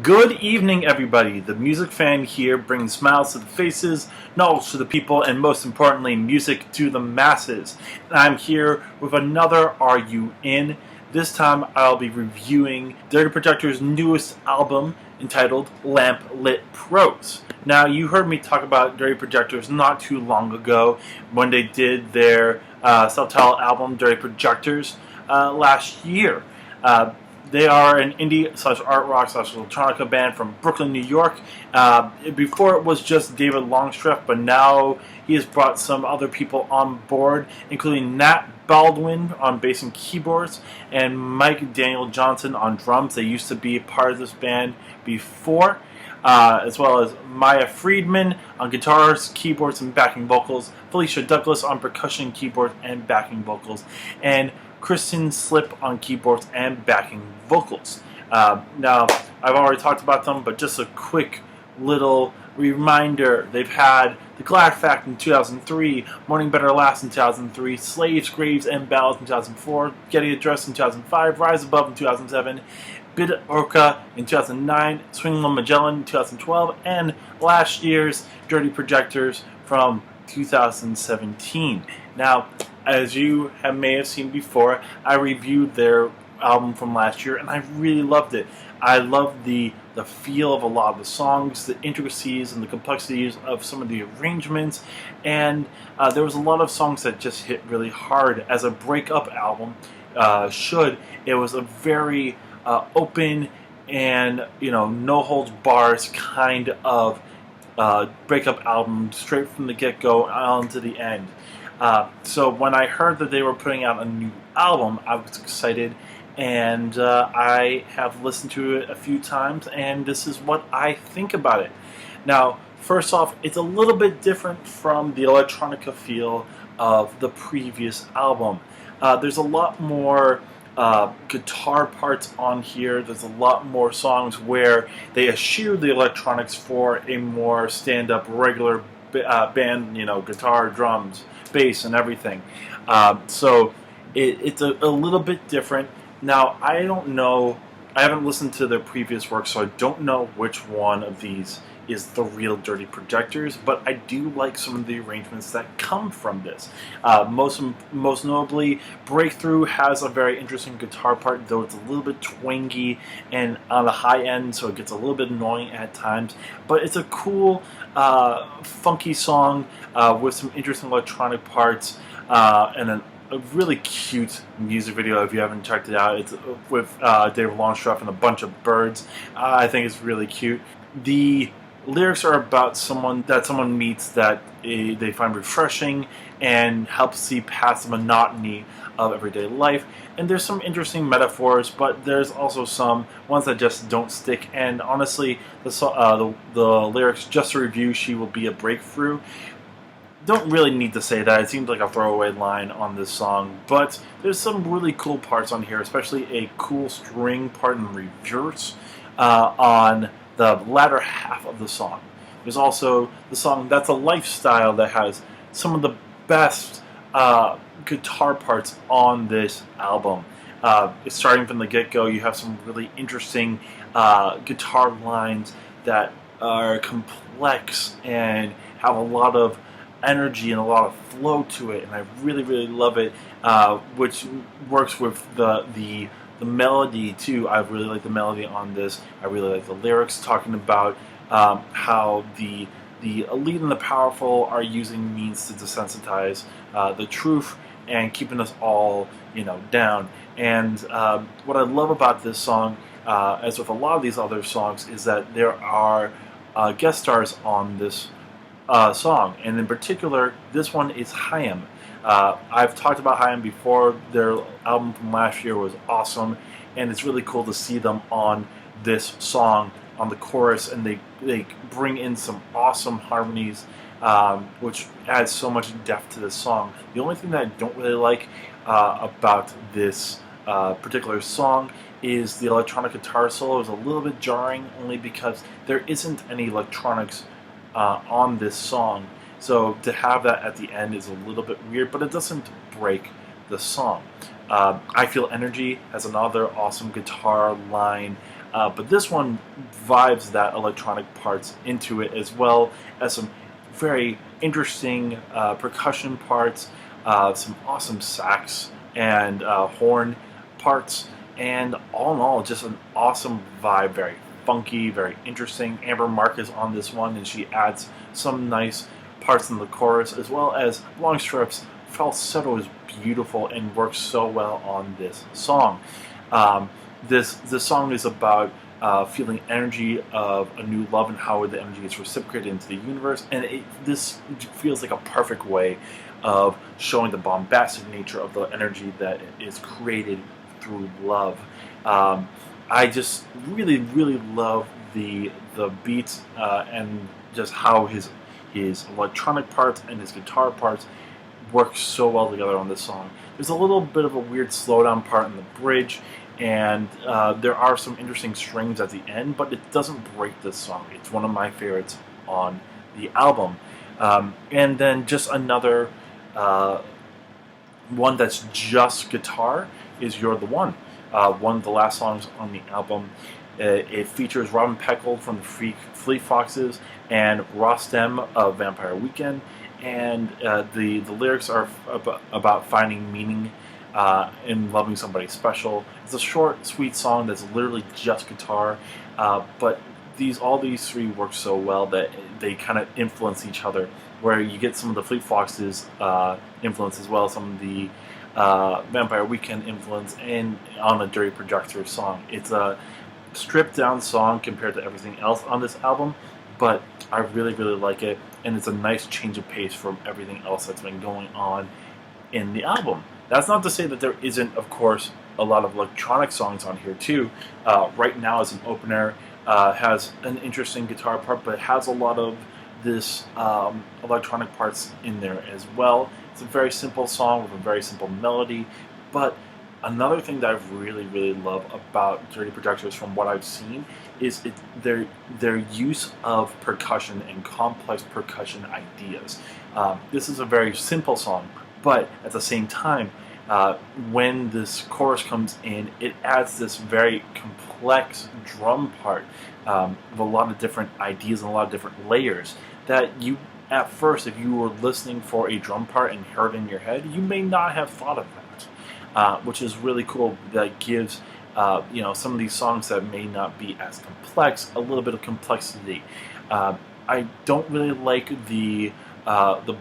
Good evening, everybody. The Music Fan here, bringing smiles to the faces, knowledge to the people, and most importantly, music to the masses. And I'm here with another Are You In? This time I'll be reviewing Dirty Projectors' newest album entitled Lamp Lit Prose. Now, you heard me talk about Dirty Projectors not too long ago when they did their self-titled album, Dirty Projectors, last year. They are an indie/art rock/electronica band from Brooklyn, New York. Before it was just David Longstreth, but now he has brought some other people on board, including Nat Baldwin on bass and keyboards, and Mike Daniel Johnson on drums. They used to be part of this band before, as well as Maya Friedman on guitars, keyboards, and backing vocals, Felicia Douglas on percussion, keyboards, and backing vocals, and Kristen Slip on keyboards and backing vocals. Now, I've already talked about them, but just a quick little reminder. They've had The Glad Fact in 2003, Morning Better Last in 2003, Slaves, Graves, and Ballads in 2004, Getting Addressed in 2005, Rise Above in 2007, Bid Orca in 2009, Swing Low Magellan in 2012, and last year's Dirty Projectors from 2017. Now, as you may have seen before, I reviewed their album from last year, and I really loved it. I loved the feel of a lot of the songs, the intricacies and the complexities of some of the arrangements, and there was a lot of songs that just hit really hard. As a breakup album should, it was a very open and no holds bars kind of breakup album, straight from the get-go on to the end. So when I heard that they were putting out a new album, I was excited, and I have listened to it a few times, and this is what I think about it. Now, first off, it's a little bit different from the electronica feel of the previous album. There's a lot more guitar parts on here. There's a lot more songs where they eschew the electronics for a more stand-up, regular band, guitar, drums, bass, and everything. So it's a little bit different. Now, I don't know, I haven't listened to their previous work, so I don't know which one of these is the real Dirty Projectors, but I do like some of the arrangements that come from this. Most notably, Breakthrough has a very interesting guitar part, though it's a little bit twangy and on the high end, so it gets a little bit annoying at times, but it's a cool, funky song with some interesting electronic parts and a really cute music video. If you haven't checked it out, it's with David Longstreth and a bunch of birds. I think it's really cute. The lyrics are about someone meets that they find refreshing and helps see past the monotony of everyday life. And there's some interesting metaphors, but there's also some ones that just don't stick. And honestly, the lyrics, just a review, she will be a breakthrough, don't really need to say that. It seems like a throwaway line on this song, but there's some really cool parts on here, especially a cool string part in reverse on the latter half of the song. There's also the song That's a Lifestyle that has some of the best guitar parts on this album. Starting from the get-go, you have some really interesting guitar lines that are complex and have a lot of energy and a lot of flow to it, and I really, really love it, which works with the melody too. I really like the melody on this. I really like the lyrics talking about how the elite and the powerful are using means to desensitize the truth and keeping us all down. And what I love about this song, as with a lot of these other songs, is that there are guest stars on this song, and in particular, this one is Haim. I've talked about Haim before. Their album from last year was awesome, and it's really cool to see them on this song, on the chorus, and they bring in some awesome harmonies, which adds so much depth to this song. The only thing that I don't really like about this particular song is the electronic guitar solo is a little bit jarring, only because there isn't any electronics on this song. So to have that at the end is a little bit weird, but it doesn't break the song. I Feel Energy has another awesome guitar line but this one vibes that electronic parts into it, as well as some very interesting percussion parts, some awesome sax and horn parts, and all in all, just an awesome vibe. Very funky, very interesting. Amber Mark is on this one, and she adds some nice parts in the chorus, as well as Longstrip's falsetto is beautiful and works so well on this song. This song is about feeling energy of a new love and how the energy is reciprocated into the universe, and this feels like a perfect way of showing the bombastic nature of the energy that is created through love. I just really, really love the beats and just how his electronic parts and his guitar parts work so well together on this song. There's a little bit of a weird slowdown part in the bridge, and there are some interesting strings at the end, but it doesn't break this song. It's one of my favorites on the album. And then just another one that's just guitar is You're the One. One of the last songs on the album. It features Robin Peckold from the Fleet Foxes and Rostem of Vampire Weekend, and the lyrics are about finding meaning in loving somebody special. It's a short, sweet song that's literally just guitar, but all these three work so well that they kind of influence each other, where you get some of the Fleet Foxes influence as well, some of the Vampire Weekend influence, and on a Dirty Projectors song. It's a stripped down song compared to everything else on this album, but I really, really like it, and it's a nice change of pace from everything else that's been going on in the album. That's not to say that there isn't, of course, a lot of electronic songs on here too. Right Now as an opener has an interesting guitar part, but it has a lot of this electronic parts in there as well. It's a very simple song with a very simple melody, but another thing that I really, really love about Dirty Projectors from what I've seen is their use of percussion and complex percussion ideas. This is a very simple song, but at the same time, when this chorus comes in, it adds this very complex drum part with a lot of different ideas and a lot of different layers that you, at first, if you were listening for a drum part and heard it in your head, you may not have thought of that, which is really cool. That gives some of these songs that may not be as complex a little bit of complexity. I don't really like the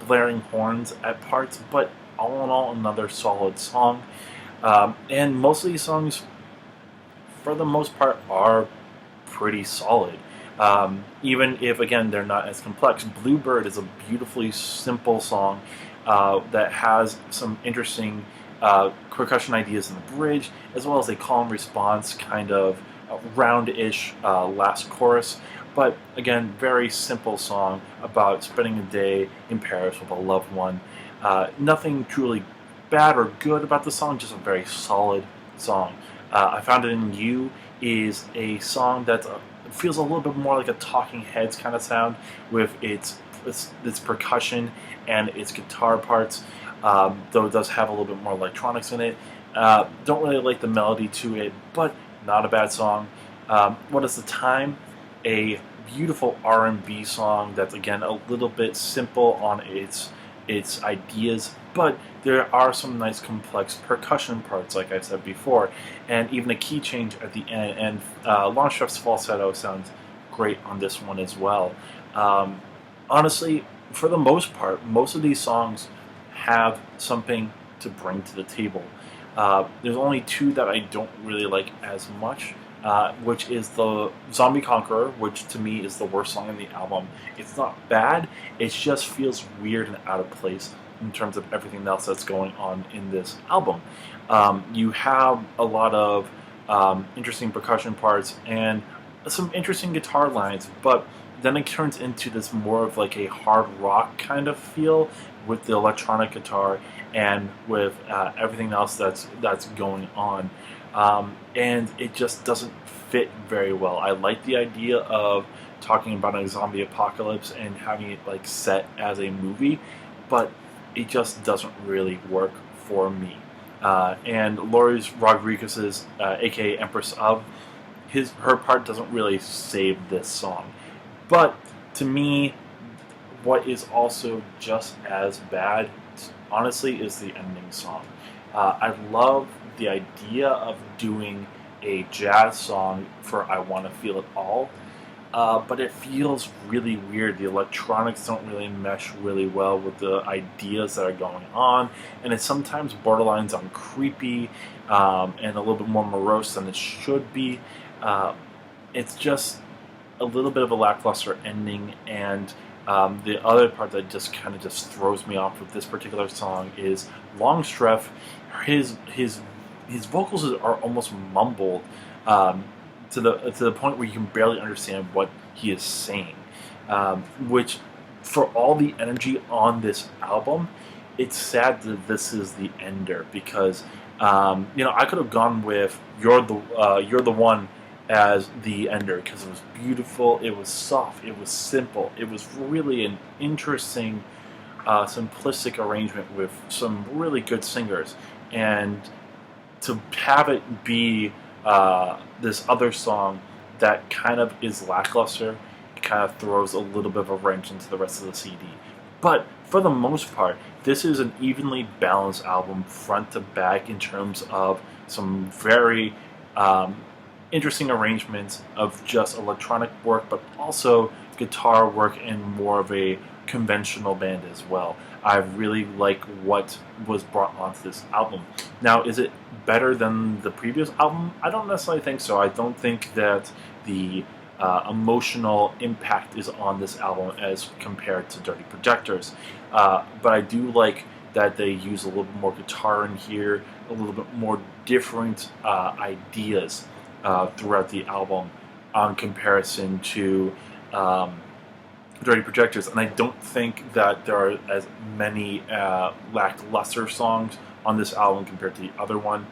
blaring horns at parts, but all in all, another solid song. And most of these songs, for the most part, are pretty solid. Even if, again, they're not as complex. Bluebird is a beautifully simple song that has some interesting percussion ideas in the bridge, as well as a call and response kind of round-ish last chorus. But again, very simple song about spending a day in Paris with a loved one. Nothing truly bad or good about the song, just a very solid song. I Found It in You is a song that feels a little bit more like a Talking Heads kind of sound, with its percussion and its guitar parts, though it does have a little bit more electronics in it. Don't really like the melody to it, but not a bad song. What Is the Time? A beautiful R&B song that's, again, a little bit simple on its ideas, but there are some nice complex percussion parts, like I said before, and even a key change at the end, and Longstrip's falsetto sounds great on this one as well. Honestly, for the most part, most of these songs have something to bring to the table. There's only two that I don't really like as much, which is the Zombie Conqueror, which to me is the worst song in the album. It's not bad, it just feels weird and out of place in terms of everything else that's going on in this album. You have a lot of interesting percussion parts and some interesting guitar lines, but then it turns into this more of like a hard rock kind of feel with the electronic guitar and with everything else that's going on. And it just doesn't fit very well. I like the idea of talking about a zombie apocalypse and having it like set as a movie, but it just doesn't really work for me. And Loris Rodriguez's, aka Empress of, her part doesn't really save this song. But to me, what is also just as bad, honestly, is the ending song. I love the idea of doing a jazz song for I Want to Feel It All, but it feels really weird. The electronics don't really mesh really well with the ideas that are going on, and it sometimes borderlines on creepy and a little bit more morose than it should be. It's just a little bit of a lackluster ending, and the other part that just kind of just throws me off with this particular song is Longstreth. His vocals are almost mumbled to the point where you can barely understand what he is saying. Which, for all the energy on this album, it's sad that this is the ender, because I could have gone with You're the One as the ender, because it was beautiful, it was soft, it was simple, it was really an interesting, simplistic arrangement with some really good singers, and to have it be this other song that kind of is lackluster, it kind of throws a little bit of a wrench into the rest of the CD. But for the most part, this is an evenly balanced album front to back in terms of some very interesting arrangements of just electronic work, but also guitar work and more of a conventional band as well. I really like what was brought onto this album. Now, is it better than the previous album? I don't necessarily think so. I don't think that the emotional impact is on this album as compared to Dirty Projectors. But I do like that they use a little bit more guitar in here, a little bit more different ideas throughout the album on comparison to Dirty Projectors, and I don't think that there are as many lackluster songs on this album compared to the other one.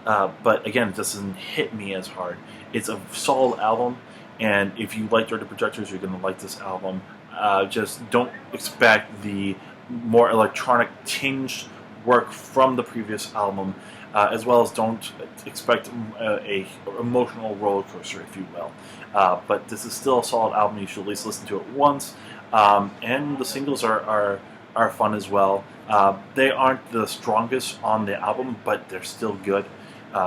But again, it doesn't hit me as hard. It's a solid album, and if you like Dirty Projectors, you're going to like this album. Just don't expect the more electronic tinged work from the previous album, as well as don't expect a emotional roller coaster, if you will. But this is still a solid album. You should at least listen to it once. And the singles are fun as well. They aren't the strongest on the album, but they're still good.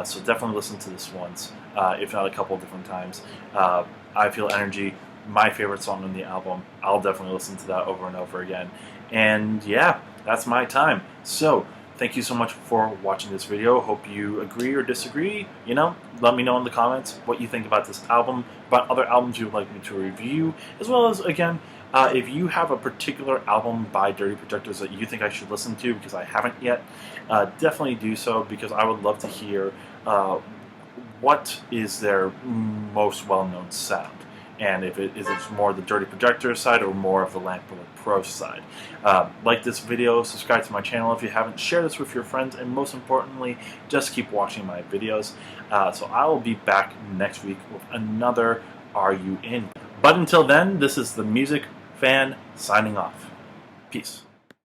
So definitely listen to this once, if not a couple of different times. I Feel Energy, my favorite song on the album. I'll definitely listen to that over and over again. And yeah, that's my time. So thank you so much for watching this video. Hope you agree or disagree. Let me know in the comments what you think about this album, about other albums you would like me to review, as well as, again, if you have a particular album by Dirty Projectors that you think I should listen to because I haven't yet, definitely do so, because I would love to hear what is their most well-known sound. And if it's more the Dirty Projectors side or more of the Lamplight Prose side. Like this video, subscribe to my channel if you haven't, share this with your friends, and most importantly, just keep watching my videos. So I will be back next week with another Are You In? But until then, this is the Music Fan signing off. Peace.